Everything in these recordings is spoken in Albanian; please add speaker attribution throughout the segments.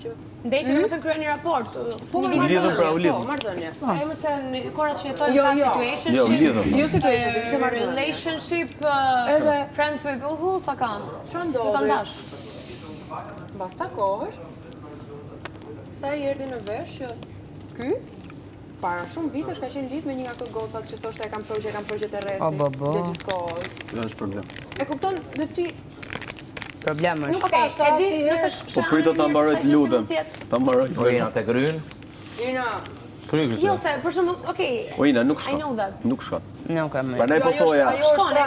Speaker 1: që...
Speaker 2: Ndeti dhe më thënë kryen një raport.
Speaker 1: Po, marrëdhënie.
Speaker 2: E më se në korat që jetojnë ka situationship.
Speaker 1: Jo situationship, se marrëdhënie.
Speaker 2: Relationship, friends with sa ka?
Speaker 1: Që
Speaker 2: Do ta
Speaker 1: ndodhi?
Speaker 2: ndash.
Speaker 1: Mbas ca kohësh, sa i erdhi në vesh që ky para shumë vitesh ka qenë lidh me një nga këto gocat që thoshte e kam shoqe të rreti. Gjatë kohës.
Speaker 3: Jo, është problem.
Speaker 1: E kupton dhe ti
Speaker 4: Problem është.
Speaker 1: nuk ka asë
Speaker 3: Po pritë ta mbaroj të lutem. Ta mbaroj.
Speaker 5: Ojna te gryn.
Speaker 1: Ina,
Speaker 2: Jo, se për shembull, okay.
Speaker 3: Ojna nuk
Speaker 2: I know
Speaker 3: shkat.
Speaker 2: that.
Speaker 3: Nuk shkat.
Speaker 4: Nuk e më.
Speaker 3: Prandaj po thoja.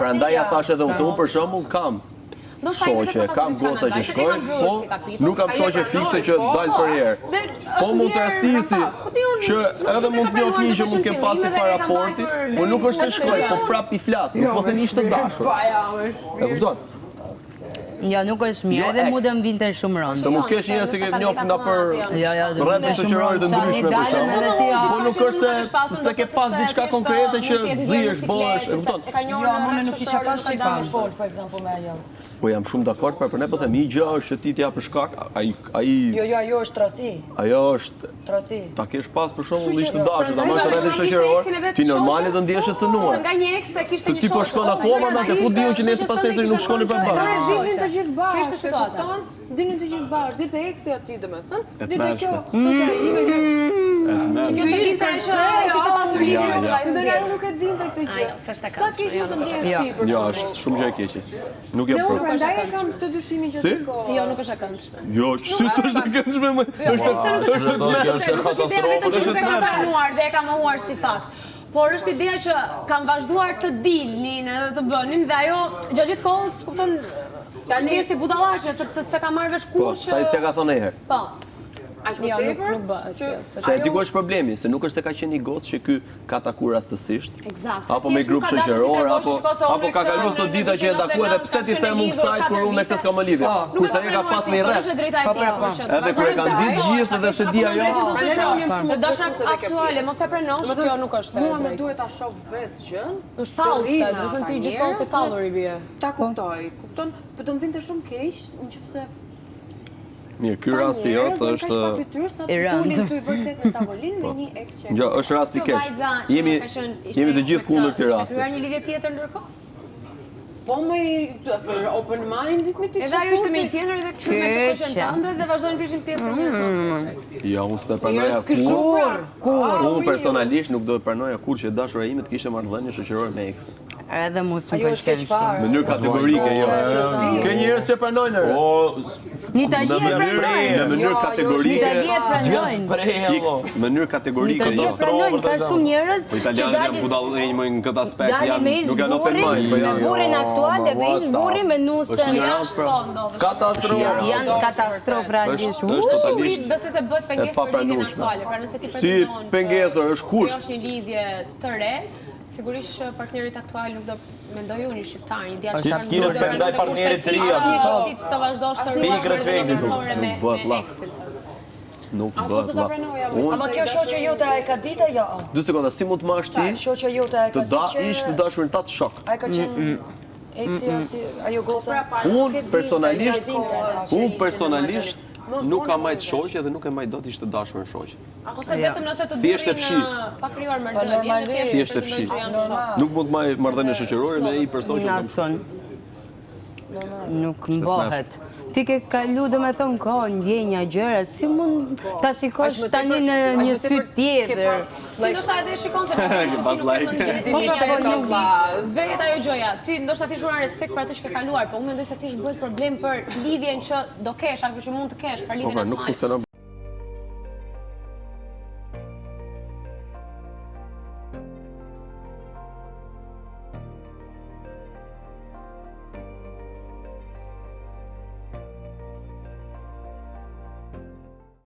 Speaker 3: Prandaj ja thash edhe unë se unë për shembull kam shoqe, kam goca që shkojnë, po nuk kam shoqe fikse që dalë për herë. Po mund të rastisi që edhe mund të njoh fëmijë që mund ke pasi para raporti, po nuk është se shkoj, po prap i flas, nuk po thënë ishte dashur. E kupton?
Speaker 4: Ja, nuk është mirë, edhe mu dhe më vinte shumë rëndë.
Speaker 3: Se mund të kesh njerëz që ke njoh nga për rreth shoqërore të ndryshme për shembull. Po nuk është se ke pas diçka konkrete që zihesh, bëhesh, e kupton?
Speaker 6: Jo, unë nuk kisha pas që ta me fol, for example, me ajo.
Speaker 3: Po jam shumë dakord, për ne po them, një gjë është që ti t'ja për shkak, ai
Speaker 6: Jo, ajo është tradhti.
Speaker 3: ajo është
Speaker 6: Tradhti.
Speaker 3: ta kesh pas për shembull ishte dashur, ta marrësh rreth shoqëror, ti normale të ndjesh të cënuar.
Speaker 2: Nga një eks se kishte
Speaker 3: Se
Speaker 2: një
Speaker 3: ti po shkon akoma me atë ku diun që nesër pas nesër nuk shkonin për
Speaker 1: ata
Speaker 3: bashkë.
Speaker 1: dinin të gjithë bashkë.
Speaker 2: Kishte situata.
Speaker 1: Dinin të gjithë bashkë, ditë eksi aty domethënë.
Speaker 3: E
Speaker 1: Ditë kjo,
Speaker 3: tmerrshme.
Speaker 1: shoqja ime që
Speaker 2: Kjo se dinte që kishte pasur lidhje me
Speaker 1: dhe
Speaker 2: vllajën.
Speaker 1: ajo nuk e dinte këtë gjë.
Speaker 2: Ajo, s'është e
Speaker 1: Sa
Speaker 2: këndshme,
Speaker 1: keq mund të ndjehesh
Speaker 4: Jo.
Speaker 1: ti për
Speaker 3: Jo,
Speaker 1: shembull.
Speaker 3: është shumë gjë e keqe. Nuk
Speaker 1: Dhe
Speaker 3: jam
Speaker 1: unë
Speaker 3: për.
Speaker 1: prandaj e kam të dyshimin që
Speaker 3: Si?
Speaker 1: të kohë.
Speaker 2: Jo, nuk është e këndshme.
Speaker 3: Jo, si s'është e këndshme më. Është
Speaker 2: Është e kaluar dhe e ka mohuar si fakt. Por është ideja që kanë vazhduar të dilnin edhe të bënin dhe ajo gjatë gjithë kohës, kupton, tani është si budallaqe sepse s'e ka marrë vesh
Speaker 3: Po,
Speaker 2: kurrë
Speaker 3: sa i s'ja ka thonë herë.
Speaker 2: Po.
Speaker 1: Aq më
Speaker 2: Jo,
Speaker 1: tepër.
Speaker 2: nuk bëhet.
Speaker 1: që
Speaker 3: Se diku është problemi, se nuk është se ka qenë një gocë që ky ka takuar rastësisht.
Speaker 2: Eksakt.
Speaker 3: Apo me grup shoqëror, apo ka kaluar sot dita që e takuar dhe pse ti them unë kësaj kur unë me këtë s'kam më lidhje. Kurse ai ka pas me rreth. Edhe kur e kanë ditë gjithë dhe se di ajo.
Speaker 2: Të dashur aktuale, mos e pranosh, kjo nuk është
Speaker 1: Mua më duhet ta shoh vetë gjën.
Speaker 2: është tallse, do të thënë ti gjithmonë si tallur i bie.
Speaker 1: Ta kuptoj. Kupton? Po do më vinte shumë keq nëse
Speaker 3: Mirë, ky rasti jot është
Speaker 4: i rëndë.
Speaker 1: Tulin ty vërtet në tavolinë me një ex që.
Speaker 3: Gjë, është rasti keq. Jemi të gjithë kundër këtij rasti.
Speaker 2: Ka një lidhje tjetër ndërkohë?
Speaker 1: Po me open minded me ti.
Speaker 2: Edhe ajo ishte me një tjetër edhe kështu me të shoqën tënde dhe vazhdojnë të ishin pjesë të një.
Speaker 3: Jo, unë s'e pranoja Unë personalisht nuk do të pranoja kur që dashura ime të kishte marrëdhënie shoqërore me eksin.
Speaker 4: Edhe mu s'më
Speaker 6: Ajo është
Speaker 4: pëlqen
Speaker 6: keq
Speaker 4: shumë.
Speaker 6: fare.
Speaker 3: Në mënyrë kategorike, jo. Ke njerëz që pranojnë.
Speaker 4: Në Itali e pranojnë.
Speaker 3: Në mënyrë
Speaker 4: Në
Speaker 3: kategorike.
Speaker 4: Itali e pranojnë.
Speaker 3: Në mënyrë
Speaker 4: Në
Speaker 3: kategorike.
Speaker 4: Itali e pranojnë, ka shumë njerëz
Speaker 3: Po
Speaker 4: që
Speaker 3: italianët janë
Speaker 4: dalin
Speaker 3: budallënj në këtë aspekt,
Speaker 4: dalin me ish
Speaker 3: nuk janë open
Speaker 4: burrin,
Speaker 3: mind, po
Speaker 4: me
Speaker 3: janë.
Speaker 4: burrin aktual dhe ish burrin me nusën.
Speaker 3: Katastrofë.
Speaker 4: Janë katastrofë realisht.
Speaker 3: Është totalisht
Speaker 2: Besoj se bëhet pengesë për lidhjen aktuale, pra nëse ti
Speaker 3: si
Speaker 2: pretendon
Speaker 3: pengesër është
Speaker 2: kjo
Speaker 3: kusht.
Speaker 2: është një lidhje të re, sigurisht që partnerit aktual nuk do mendoj unë një shqiptar, një djalë
Speaker 5: Ti s'ki respektoj partnerit të ri aty.
Speaker 2: Ti të vazhdosh të
Speaker 5: Pikë respekti,
Speaker 2: me
Speaker 3: nuk bëhet llaf.
Speaker 2: eksin.
Speaker 3: Nuk
Speaker 1: Aso
Speaker 3: bëhet
Speaker 1: do ta
Speaker 3: llaf.
Speaker 1: pranoja.
Speaker 6: Ama kjo shoqja jote e ka ditë jo?
Speaker 3: 2 sekonda, si mund të marrësh ti
Speaker 6: Shoqja jote e ka
Speaker 3: të da
Speaker 6: ditë
Speaker 3: ish të dashurin ta të shok.
Speaker 6: Ai ka qenë eksi si ajo goca.
Speaker 3: Unë personalisht nuk kam majt shoqe dhe nuk e majt dot ishte dashur në shoqe.
Speaker 2: Ose vetëm nëse të
Speaker 3: Thjesht e
Speaker 2: durin
Speaker 3: fshi.
Speaker 2: pa krijuar marrëdhënie,
Speaker 3: Thjesht e fshi. Nuk mund të marrë marrëdhënie shoqërore me një person që
Speaker 4: Nason. Nuk mbohet. Ti ke kalu dhe me thonë kohë, ndjenja, gjëra, si mund ta shikosh tani në një sy tjetër.
Speaker 2: Ti ndoshta edhe shikon se ti nuk ke mendje. Vetë ajo gjëja. Ti ndoshta ti shuran respekt për atë që ke kaluar, po unë mendoj se thjesht bëhet problem për lidhjen që do kesh, apo që mund të kesh për lidhjen
Speaker 3: nuk
Speaker 2: aktuale.
Speaker 3: funksionon.